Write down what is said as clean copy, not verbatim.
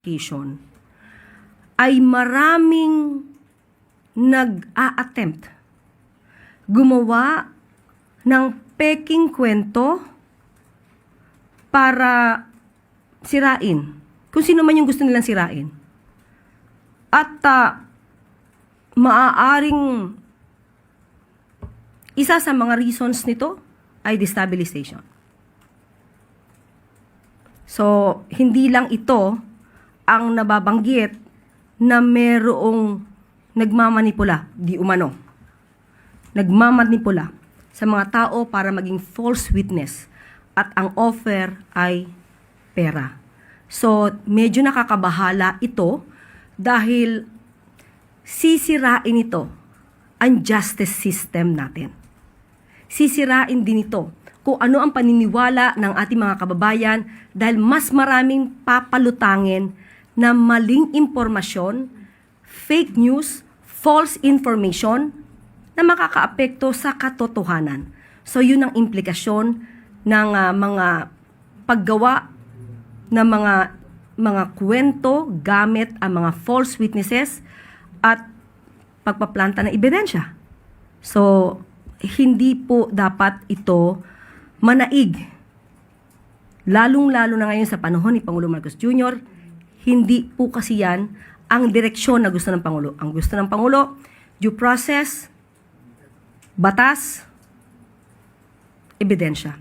Education ay maraming nag-a-attempt gumawa ng peking kwento para sirain kung sino man yung gusto nilang sirain. At maaaring isa sa mga reasons nito ay destabilization. So, hindi lang ito ang nababanggit na merong nagmamanipula, di umano. Nagmamanipula sa mga tao para maging false witness at ang offer ay pera. So, medyo nakakabahala ito dahil sisirain ito ang justice system natin. Sisirain din ito kung ano ang paniniwala ng ating mga kababayan dahil mas maraming papalutangin na maling impormasyon, fake news, false information na makakaapekto sa katotohanan. So yun ang implikasyon ng mga paggawa ng mga kwento gamit ang mga false witnesses at pagpaplanta ng ebidensya. So hindi po dapat ito manaig. Lalong-lalo na ngayon sa panahon ni Pangulo Marcos Jr., hindi po kasi yan ang direksyon na gusto ng Pangulo. Ang gusto ng Pangulo, due process, batas, ebidensya.